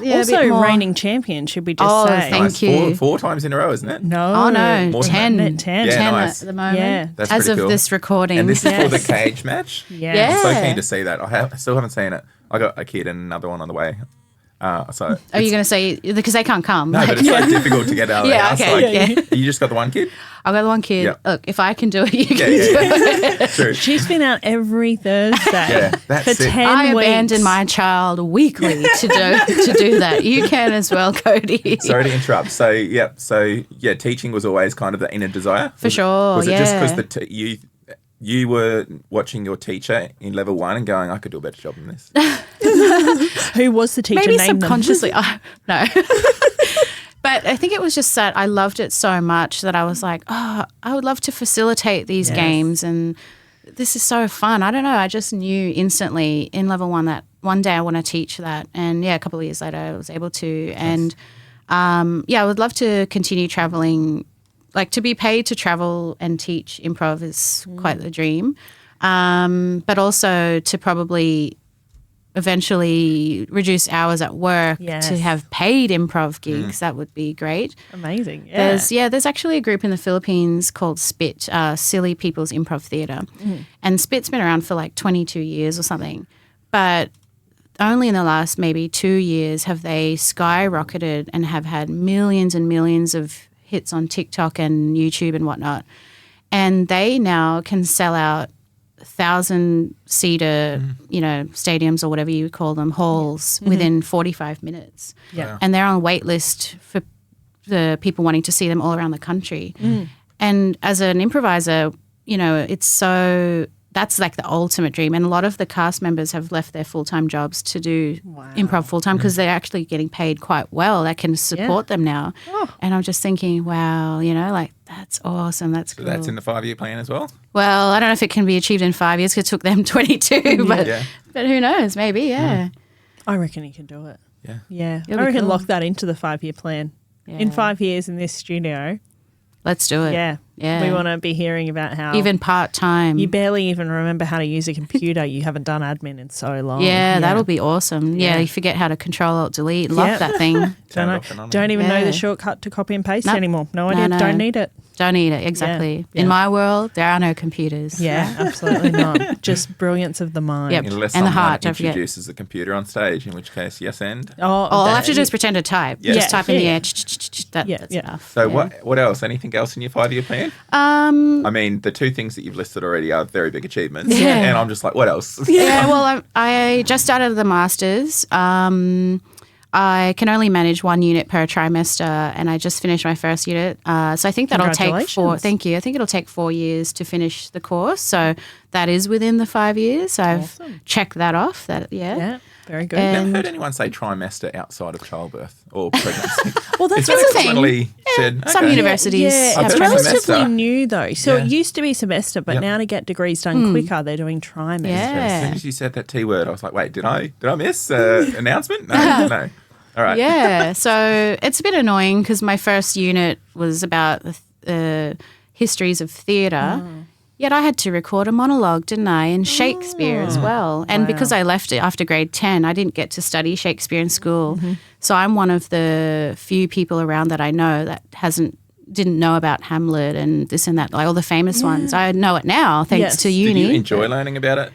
a Also, bit more. reigning champion, should we just Oh, say? thank Nice. you. 4 times in a row, isn't it? No. Oh, no. More than 10. that. 10. Yeah, 10 nice. at the moment. Yeah. That's As pretty of cool. this recording. And this is for the Yes. cage match? Yeah. Yeah. I'm so keen to see that. I still haven't seen it. I got a kid and another one on the way. So Are you going to say, because they can't come? No, but it's so difficult to get out of the Yeah, house. okay, Like, yeah. You just got the one kid? I've got the one kid. Yeah. Look, if I can do it, you can Yeah, do it. yeah. True. She's been out every Thursday Yeah, that's for it. 10 I weeks. abandon my child weekly to do that. You can as well, Cody. Sorry to interrupt. So teaching was always kind of the inner desire. For sure, Was it just yeah. because you were watching your teacher in level 1 and going, I could do a better job than this? Who was the teacher? Maybe Name them. subconsciously. No. But I think it was just that I loved it so much that I was like, I would love to facilitate these Yes. games, and this is so fun. I don't know. I just knew instantly in level 1 that one day I want to teach that. And a couple of years later I was able to. And I would love to continue traveling. Like, to be paid to travel and teach improv is quite the dream. But also to probably eventually reduce hours at work Yes. to have paid improv gigs. That would be great. Amazing. Yeah. There's actually a group in the Philippines called SPIT, Silly People's Improv Theatre. And SPIT's been around for like 22 years or something. But only in the last maybe 2 years have they skyrocketed and have had millions and millions of hits on TikTok and YouTube and whatnot. And they now can sell out 1,000-seater, stadiums or whatever you call them, halls within 45 minutes. Yeah. And they're on a wait list for the people wanting to see them all around the country. And as an improviser, it's so that's like the ultimate dream. And a lot of the cast members have left their full-time jobs to do improv full-time because they're actually getting paid quite well. That can support them now. Oh. And I'm just thinking, wow, that's awesome. That's So cool. that's in the 5-year plan as well? Well, I don't know if it can be achieved in 5 years because it took them 22, but Yeah. but who knows? Maybe, yeah. I reckon you can do it. Yeah. Yeah. It'll I be reckon cool. lock that into the 5-year plan. In Yeah. 5 years in this studio. Let's do it. Yeah. Yeah. We want to be hearing about how Even part-time. you barely even remember how to use a computer. You haven't done admin in so long. Yeah, that'll be awesome. Yeah, Yeah. you forget how to Control-Alt-Delete. Love Yeah. that thing. Turned off and on. Don't even know Yeah. the shortcut to copy and paste Nope. anymore. No idea. No. Don't need it. Don't need it, exactly. Yeah. In my world, there are no computers. Yeah, absolutely not. Just brilliance of the mind. Yep. Unless And the someone heart, don't forget. introduces the computer on stage, in which case, yes and. Oh, All I have to do is pretend to type. Yeah. Just type in the Yeah. air. That's Yeah. enough. So Yeah. what else? Anything else in your 5-year plan? I mean, the 2 things that you've listed already are very big achievements. Yeah. And I'm just like, what else? Yeah, well, I just started the Masters. I can only manage 1 unit per trimester, and I just finished my first unit. So I think that'll take 4. Congratulations. Thank you. I think it'll take 4 years to finish the course. So that is within the 5 years. So I've checked that off. Yeah, very good. I've never heard anyone say trimester outside of childbirth or pregnancy. Well, that's it's a thing. frequently said. Some okay. universities Yeah, have it's I've heard relatively semester. new though. So Yeah. it used to be semester, but now to get degrees done quicker, they're doing trimester. As soon as you said that T word, I was like, wait, did I miss announcement? No. All right. Yeah, so it's a bit annoying because my first unit was about histories of theatre. Yet I had to record a monologue, didn't I, in Shakespeare as well. And because I left it after grade 10, I didn't get to study Shakespeare in school. So I'm one of the few people around that I know that didn't know about Hamlet and this and that, like all the famous ones. I know it now thanks to uni. Did you enjoy learning about it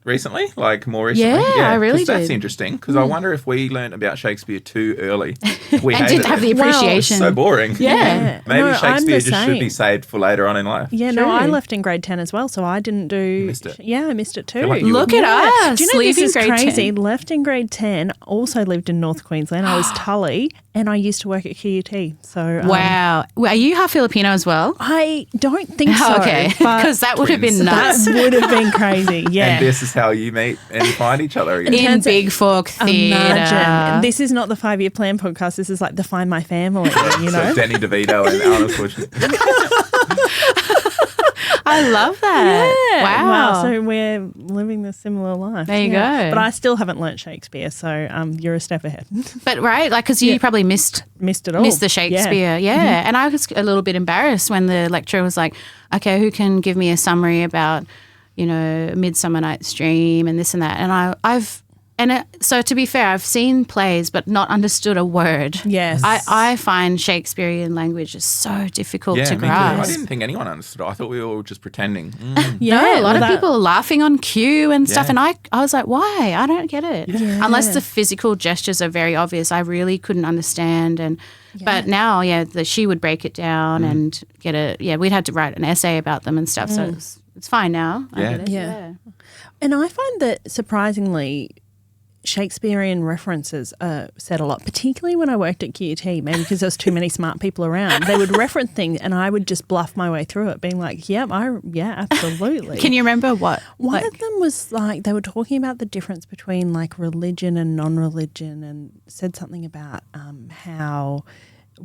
recently? Like more recently? Yeah, I really 'cause that's did. interesting because I wonder if we learned about Shakespeare too early. We And hated didn't have the it. appreciation. It's so boring. Yeah. Maybe No, I'm Shakespeare the just should be same. saved for later on in life. Yeah, no, I True. left in grade 10 as well, so I didn't do... Missed it. Yeah, I missed it too. Feel like you Look at us, Do you know this leaving is grade crazy? 10. Left in grade 10, also lived in North Queensland. I was Tully and I used to work at QUT. So Wow. Well, are you half Filipino as well? I don't think so. Okay, but because that would have been Twins. nuts. that would have been crazy. Yeah. And this is how you meet and find each other again. In turns out- Big Fork Theatre. Imagine. This is not the 5-year plan podcast. This is like the Find My Family, you know? So Danny DeVito and Arnold Schwarzenegger. I love that. Yeah. Wow. So we're living the similar life. There you Yeah. go. But I still haven't learnt Shakespeare, so you're a step ahead. But right, like, because you probably missed Missed it all. the Shakespeare. Yeah. And I was a little bit embarrassed when the lecturer was like, okay, who can give me a summary about, Midsummer Night's Dream and this and that. And so to be fair, I've seen plays but not understood a word. Yes. I find Shakespearean language is so difficult to me too. grasp. I didn't think anyone understood it. I thought we were all just pretending. Yeah, No, a lot of that- people are laughing on cue and stuff. Yeah. And I was like, why? I don't get it. Unless the physical gestures are very obvious, I really couldn't understand. But now, she would break it down and we'd had to write an essay about them and stuff. So it's fine now. I Yeah. get it. Yeah. And I find that surprisingly, Shakespearean references are said a lot, particularly when I worked at QUT, maybe because there was too many smart people around. They would reference things and I would just bluff my way through it, being like, absolutely. Can you remember what? One of them was like, they were talking about the difference between like religion and non-religion and said something about how...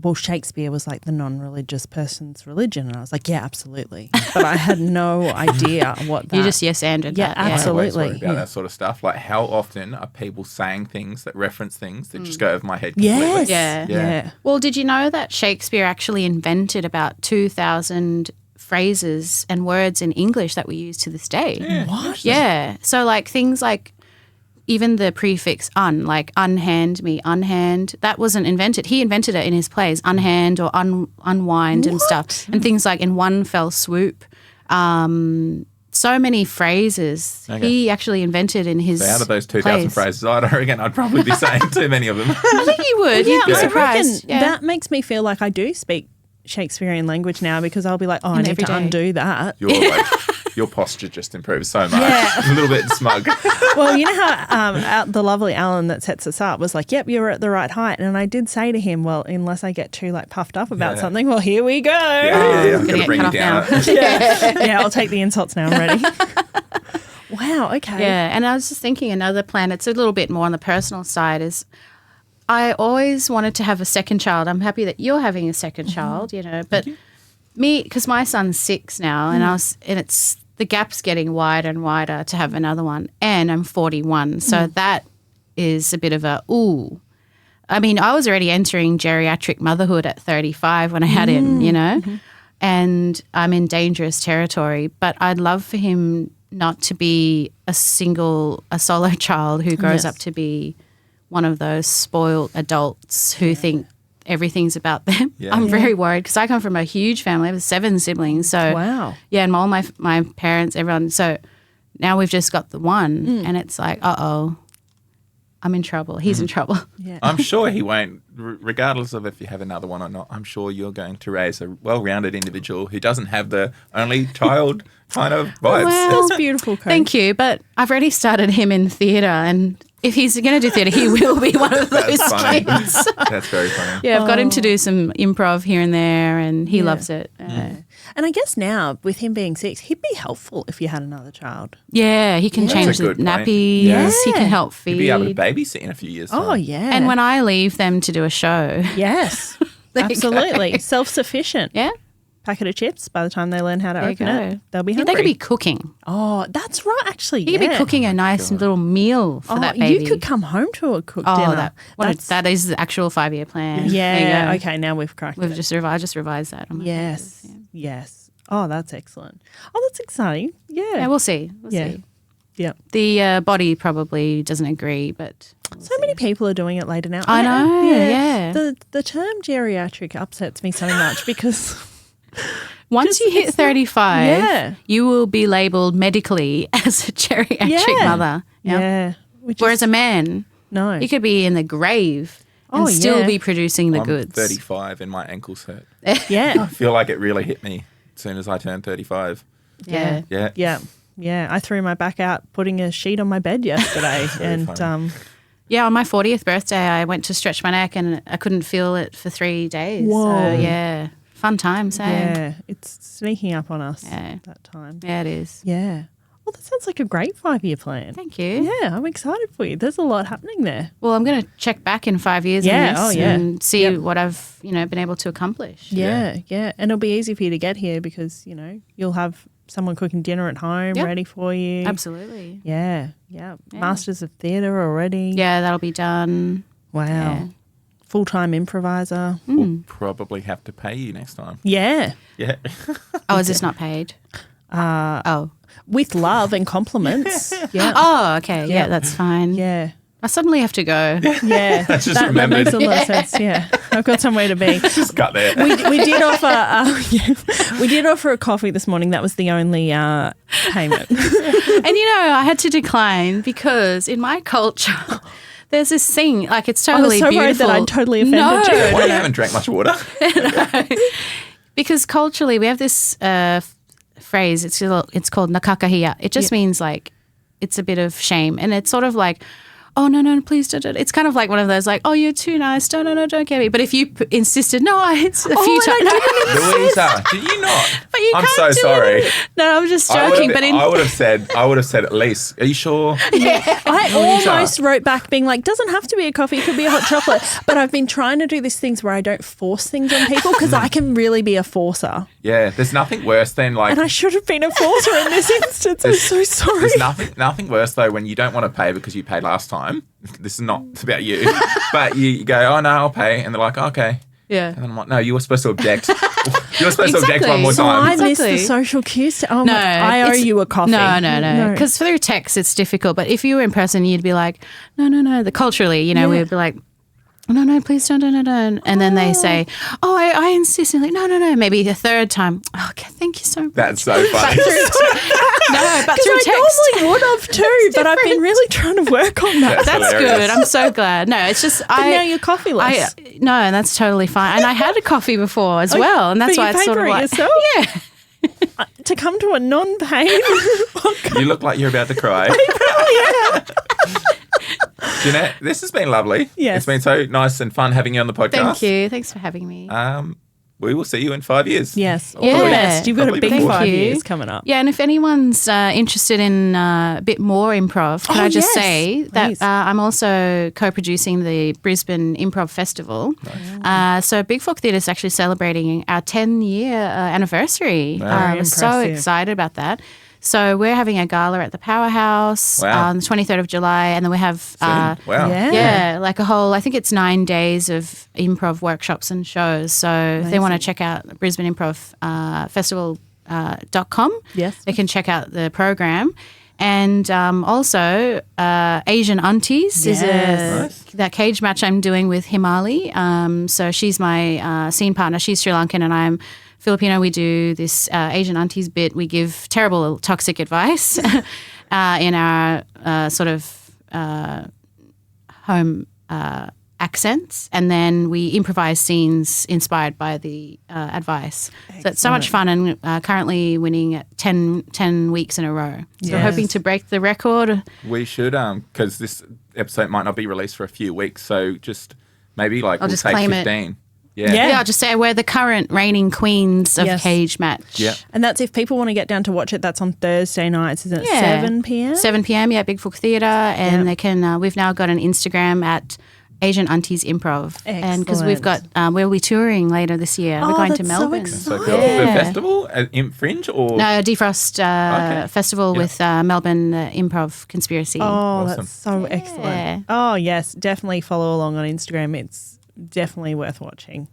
Well, Shakespeare was like the non-religious person's religion. And I was like, yeah, absolutely. But I had no idea what that... You just yes-anded Yeah, that. absolutely. I always worry about that sort of stuff. Like, how often are people saying things that reference things that just go over my head completely? Yes. Yeah. Yeah. Well, did you know that Shakespeare actually invented about 2,000 phrases and words in English that we use to this day? Yeah. What? Yeah. So like things like even the prefix un, like unhand me, unhand, that wasn't invented. He invented it in his plays, unhand or unwind and stuff. And things like in one fell swoop. So many phrases he actually invented in his So out of those 2,000 plays. phrases, I'd probably be saying too many of them. I think you would. You'd be I reckon surprised. Yeah. that makes me feel like I do speak Shakespearean language now because I'll be like, I need every to day. undo that. Your posture just improves so much. A little bit smug. Well, you know how the lovely Alan that sets us up was like, yep, you're at the right height. And I did say to him, well, unless I get too like puffed up about something, well, here we go. Yeah. I'm Gonna going to get bring cut it off down. now. Yeah, I'll take the insults now. I'm ready. Wow, okay. Yeah, and I was just thinking another plan, it's a little bit more on the personal side, is I always wanted to have a second child. I'm happy that you're having a second child, but me, because my son's 6 now and it's the gap's getting wider and wider to have another one, and I'm 41. So that is a bit of a, ooh. I mean, I was already entering geriatric motherhood at 35 when I had him, and I'm in dangerous territory, but I'd love for him not to be a solo child who grows up to be one of those spoiled adults who think everything's about them. Yeah. I'm very worried because I come from a huge family. I have 7 siblings. So Wow. yeah, and all my parents, everyone. So now we've just got the one, and it's like, uh-oh, I'm in trouble. He's in trouble. Yeah. I'm sure he won't, regardless of if you have another one or not, I'm sure you're going to raise a well-rounded individual who doesn't have the only child kind of vibes. Well, That's beautiful, Coach. Thank you, but I've already started him in theatre, and if he's going to do theatre, he will be one of those That's funny. kids. That's very funny. Yeah, I've got him to do some improv here and there, and he loves it. And I guess now, with him being 6, he'd be helpful if you had another child. Yeah, he can change That's a the good point. nappies. Yeah. He can help feed. You'd be able to babysit in a few years' time. Oh, yeah. And when I leave them to do a show, Yes, There you absolutely. Self-sufficient. yeah, Packet of chips, by the time they learn how to there you open go. it, they'll be Yeah, hungry. they could be cooking. Oh, that's right, actually. You could be cooking a nice little meal for that baby. You could come home to a cooked Oh, dinner. that is the actual 5-year plan. There Yeah, you go. okay, now we've cracked We've it. just I just revised that. On my Yes, papers, yes. Oh, that's excellent. Oh, that's exciting. Yeah. yeah, we'll see. We'll Yeah. see. Yeah. The body probably doesn't agree, but So many people are doing it later now. I know, yeah. The term geriatric upsets me so much because once you hit it's not- 35, Yeah. you will be labelled medically as a geriatric Yeah. mother. Yep. yeah. Which Whereas is, a man, no. he could be in the grave and Oh, still yeah. be producing the I'm goods. 35 and my ankles hurt. Yeah. I feel like it really hit me as soon as I turned 35. Yeah. Yeah. Yeah. Yeah. I threw my back out putting a sheet on my bed yesterday. and funny. Yeah, on my 40th birthday, I went to stretch my neck and I couldn't feel it for 3 days. Whoa. So, yeah, fun times, eh? yeah, it's sneaking up on us Yeah. that time. Yeah, it is. Yeah. Well, that sounds like a great 5-year plan. Thank you. Yeah, I'm excited for you. There's a lot happening there. Well, I'm going to check back in 5 years Yeah, on this oh, yeah. and see Yep. what I've, been able to accomplish. Yeah, yeah. And it'll be easy for you to get here because, you'll have someone cooking dinner at home Yep. ready for you. Absolutely. Yeah, yeah. Masters of Theatre already. Yeah, that'll be done. Wow. Yeah. Full-time improviser. We'll probably have to pay you next time. Yeah. Yeah. Oh, is this not paid? Oh. With love and compliments. Yeah. Oh, okay. Yeah, that's fine. Yeah. I suddenly have to go. Yeah. Just that remembered. makes a lot of sense. Yeah. I've got somewhere to be. Just cut there. We did offer we did offer a coffee this morning. That was the only payment. And I had to decline because in my culture, there's this thing, like it's I was totally so worried beautiful. that I'd totally offended you. Why you haven't drank much water? Because culturally, we have this phrase. It's called nakakahiya. It just means like it's a bit of shame, and it's sort of like, oh no, please don't. It's kind of like one of those like, oh, you're too nice. No, don't get me. But if you insisted, no, it's a few times. Louisa, did you not? But you I'm can't so do sorry. it. No, I'm just joking. But I would have said at least. Are you sure? I almost wrote back being like, doesn't have to be a coffee, it could be a hot chocolate. But I've been trying to do these things where I don't force things on people because I can really be a forcer. Yeah. There's nothing worse than like. And I should have been a forcer in this instance. I'm so sorry. There's nothing worse though when you don't want to pay because you paid last time. This is not about you, but you go, oh no, I'll pay, and they're like, okay. yeah. And then I'm like, no, you were supposed to object. You were supposed to object one more So time. I missed the Exactly. social cues. I owe it's- you a coffee. No. Because through text, it's difficult. But if you were in person, you'd be like, no. Culturally, we'd be like, no, please don't. And then they say, oh, I insist. And like, no. Maybe a third time. Oh, okay, thank you so much. That's so funny. But through I text. normally would have too, but I've been really trying to work on that. That's hilarious. good. I'm so glad. No, it's just But now you're coffeeless. No, that's totally fine. And I had a coffee before as well, and that's but why you it's paid sort for of it like yourself? yeah. To come to a non-paid podcast. You look like you're about to cry. Janette, this has been lovely. Yes. It's been so nice and fun having you on the podcast. Thank you. Thanks for having me. We will see you in 5 years. Yes, all Yeah. the best. You've got a Probably big before. 5 Thank you. years coming up. Yeah, and if anyone's interested in a bit more improv, can I just yes, say please. that I'm also co-producing the Brisbane Improv Festival. So Big Fork Theatre is actually celebrating our 10-year anniversary. Very We're so impressive. excited about that. So we're having a gala at the Powerhouse Wow. on the 23rd of July, and then we have Soon. Wow. Yeah. yeah, like a whole, I think it's 9 days of improv workshops and shows. So if they want to check out Brisbane Improv Festival.com, Yes. they can check out the program. And also, Asian Aunties is Yes. that cage match I'm doing with Himali. So she's my scene partner. She's Sri Lankan and I'm Filipino. We do this Asian Aunties bit. We give terrible toxic advice in our sort of home accents, and then we improvise scenes inspired by the advice. So it's so much fun, and currently winning at 10 weeks in a row. So we're Yes. hoping to break the record. We should, because this episode might not be released for a few weeks, so just maybe like I'll we'll just take claim it. 15. Yeah. Yeah, I'll just say we're the current reigning queens of Cage Match. Yeah. And that's if people want to get down to watch it, that's on Thursday nights, isn't it? Yeah. 7 p.m? 7 p.m, Big Book Theatre. And they can, we've now got an Instagram at Asian Aunties Improv. And because we've got, we'll be touring later this year. We're going to Melbourne. So cool. The festival in Fringe or? No, Defrost Festival with Melbourne Improv Conspiracy. Oh, Awesome. that's so excellent. Yeah. Oh, yes. Definitely follow along on Instagram. It's definitely worth watching.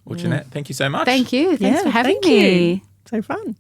Well, Janette, thank you so much. Thank you. Thanks for having thank me. you. So fun.